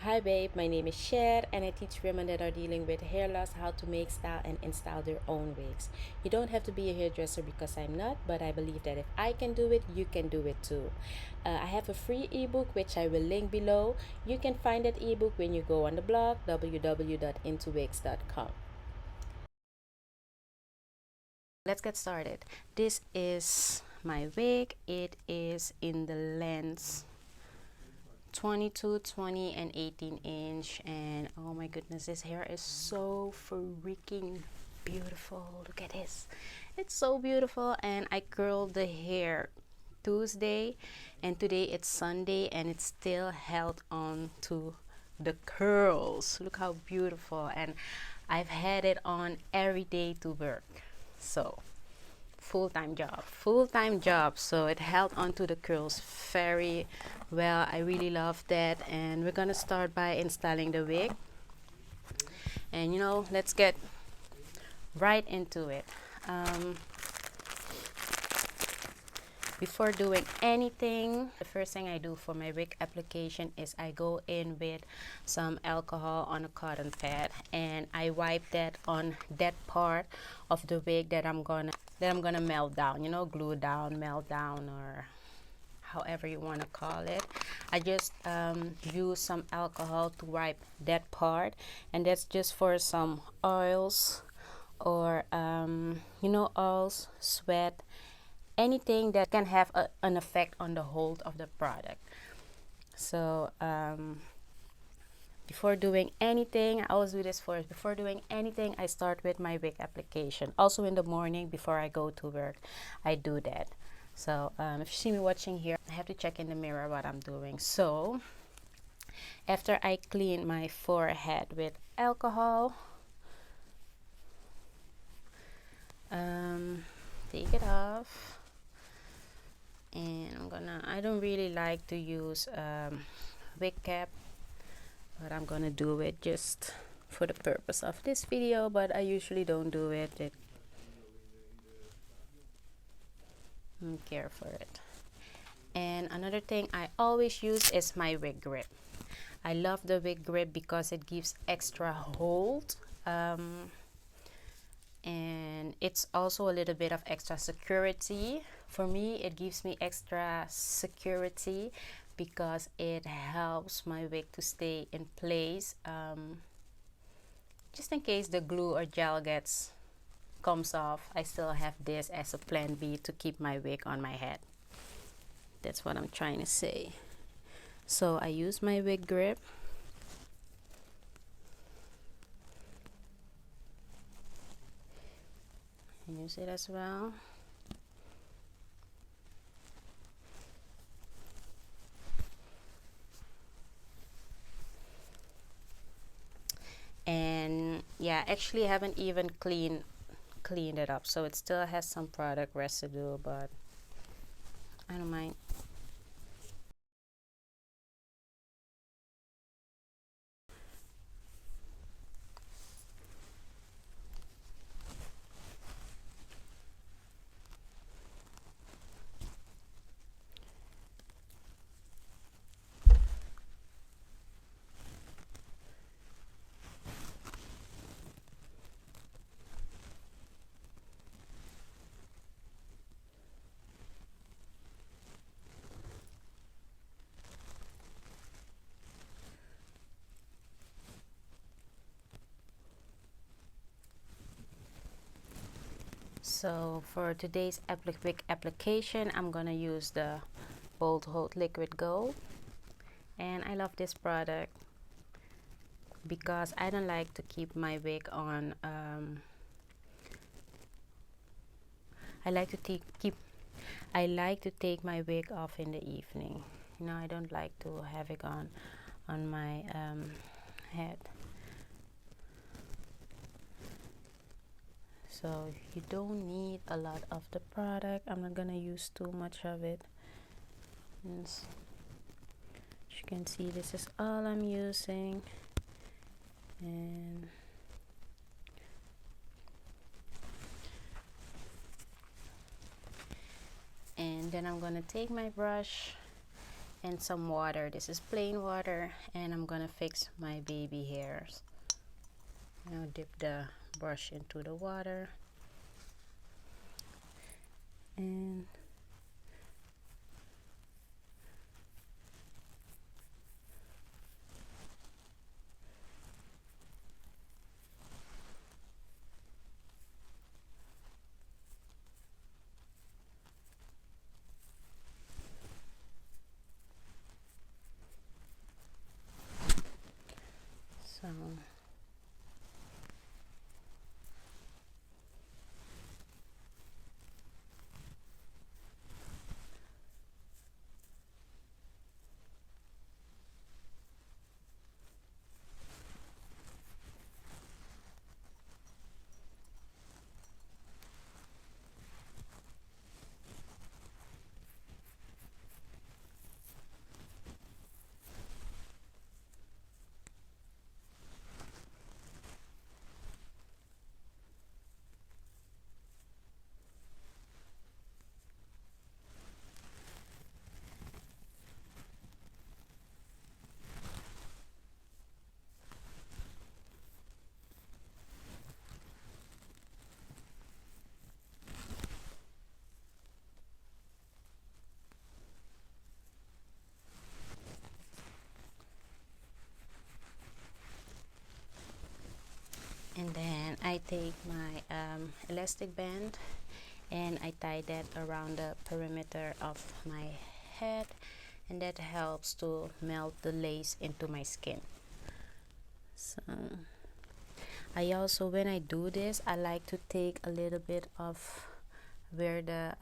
Hi babe, my name is Cher and I teach women that are dealing with hair loss how to make, style, and install their own wigs. You don't have to be a hairdresser because I'm not, but I believe that if I can do it, you can do it too. I have a free ebook which I will link below. You can find that ebook when you go on the blog www.intowigs.com. Let's get started. This is my wig. It is in the length 22, 20, and 18-inch, and oh my goodness, this hair is so freaking beautiful. Look at this, it's so beautiful. And I curled the hair Tuesday, and today it's Sunday, and it's still held on to the curls. Look how beautiful. And I've had it on every day to work, so full-time job, so it held onto the curls very well. I really love that. And we're gonna start by installing the wig, and let's get right into it. Before doing anything, the first thing I do for my wig application is I go in with some alcohol on a cotton pad, and I wipe that on that part of the wig that I'm gonna melt down, glue down, melt down, or however you want to call it. I just use some alcohol to wipe that part, and that's just for some oils or oils, sweat, anything that can have an effect on the hold of the product. So before doing anything, I always do this first. Before doing anything, I start with my wig application. Also in the morning before I go to work, I do that. So if you see me watching here, I have to check in the mirror what I'm doing. So after I clean my forehead with alcohol, take it off. And I don't really like to use wig cap, but I'm gonna do it just for the purpose of this video, but I usually don't do it. I don't care for it. And another thing I always use is my wig grip. I love the wig grip because it gives extra hold, and it's also a little bit of extra security. For me, it gives me extra security because it helps my wig to stay in place, just in case the glue or gel comes off. I still have this as a plan B to keep my wig on my head. That's what I'm trying to say. So I use my wig grip. Use it as well. And yeah, actually I haven't even cleaned it up, so it still has some product residue, but I don't mind. So for today's wig application, I'm gonna use the Boldhold liquid gold, and I love this product because I don't like to keep my wig on. I like to take my wig off in the evening. I don't like to have it on my head. So you don't need a lot of the product. I'm not gonna use too much of it. As you can see, this is all I'm using. And then I'm gonna take my brush and some water. This is plain water, and I'm gonna fix my baby hairs. Now dip the brush into the water, and so and then I take my elastic band and I tie that around the perimeter of my head, and that helps to melt the lace into my skin. So I also, when I do this, I like to take a little bit of where the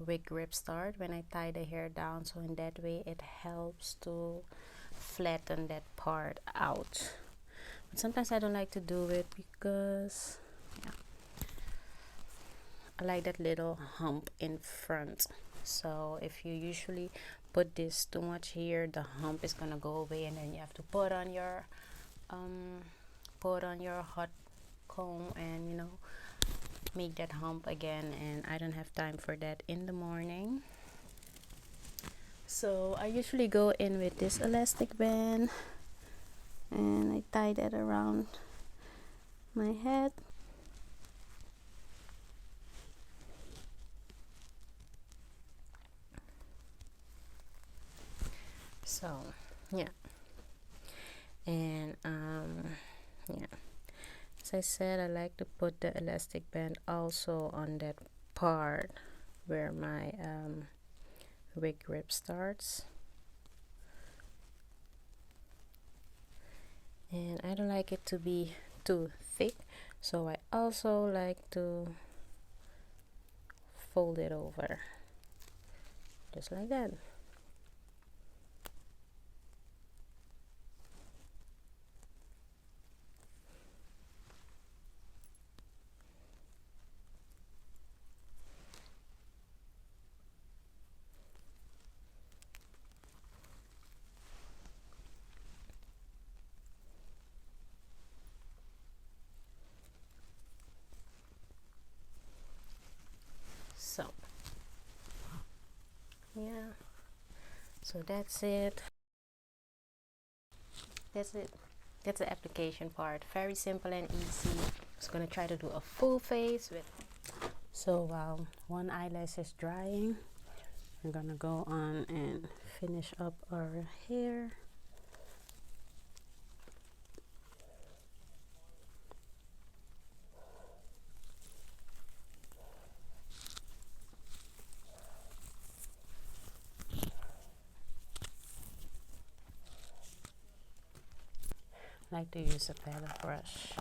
wig grip start when I tie the hair down, so in that way it helps to flatten that part out. But sometimes I don't like to do it because I like that little hump in front. So if you usually put this too much here, the hump is gonna go away, and then you have to put on your hot comb and, you know, make that hump again, and I don't have time for that in the morning. So I usually go in with this elastic band and I tie that around my head. So yeah, and yeah, as I said, I like to put the elastic band also on that part where my wig grip starts. And I don't like it to be too thick, so I also like to fold it over just like that. So yeah, so that's it. That's the application part. Very simple and easy. Just gonna try to do a full face with. So while one eyelash is drying, I'm gonna go on and finish up our hair. I like to use a paddle brush.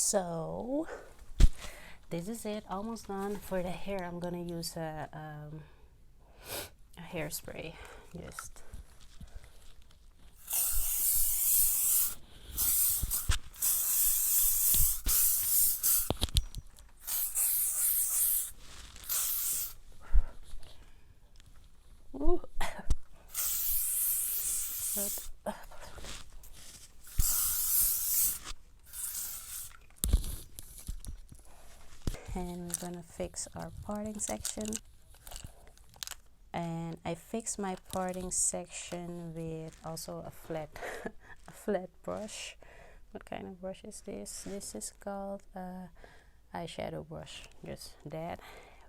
So this is it, almost done. For the hair, I'm gonna use a hairspray. Just ooh. And we're gonna fix our parting section. And I fix my parting section with also a flat a flat brush. What kind of brush is this? This is called eyeshadow brush, just that,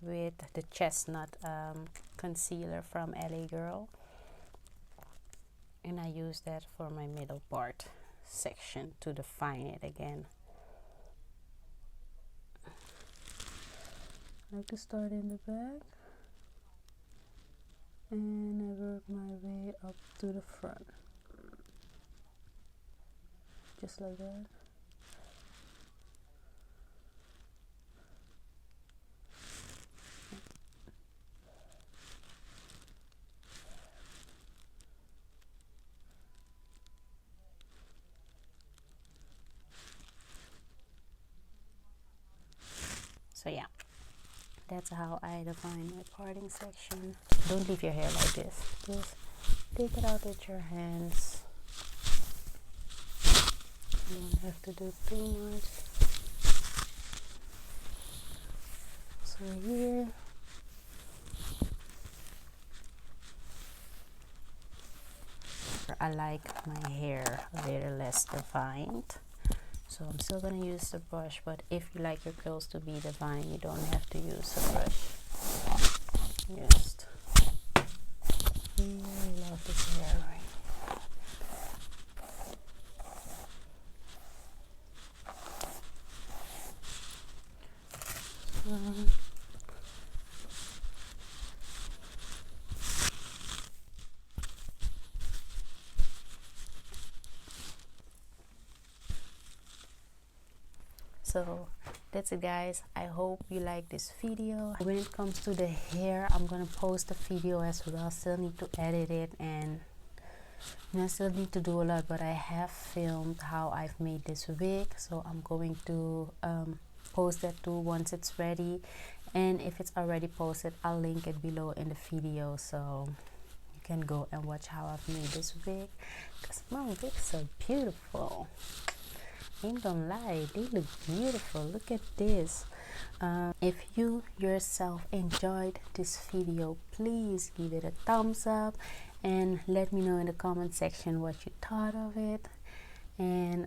with the chestnut concealer from LA Girl, and I use that for my middle part section to define it again. I like to start in the back and I work my way up to the front, just like that. So yeah, that's how I define my parting section. Don't leave your hair like this. Just take it out with your hands. You don't have to do too much. So here, I like my hair a little less defined, so I'm still gonna use the brush, but if you like your curls to be defined, you don't have to use the brush. Just really love this hair right. So that's it, guys. I hope you like this video. When it comes to the hair, I'm gonna post a video as well. I still need to edit it, and I still need to do a lot, but I have filmed how I've made this wig, so I'm going to post that too once it's ready. And if it's already posted, I'll link it below in the video, so you can go and watch how I've made this wig, because my wigs are beautiful. Ain't gonna lie, they look beautiful. Look at this. If you yourself enjoyed this video, please give it a thumbs up and let me know in the comment section what you thought of it. And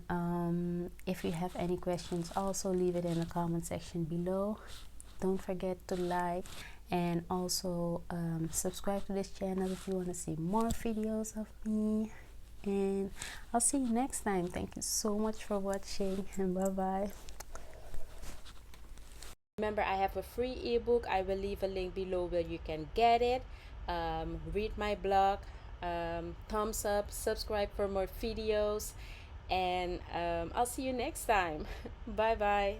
if you have any questions, also leave it in the comment section below. Don't forget to like and also subscribe to this channel if you want to see more videos of me. And I'll see you next time. Thank you so much for watching, and bye bye. Remember, I have a free ebook. I will leave a link below where you can get it. Read my blog, thumbs up, subscribe for more videos, and I'll see you next time. Bye bye.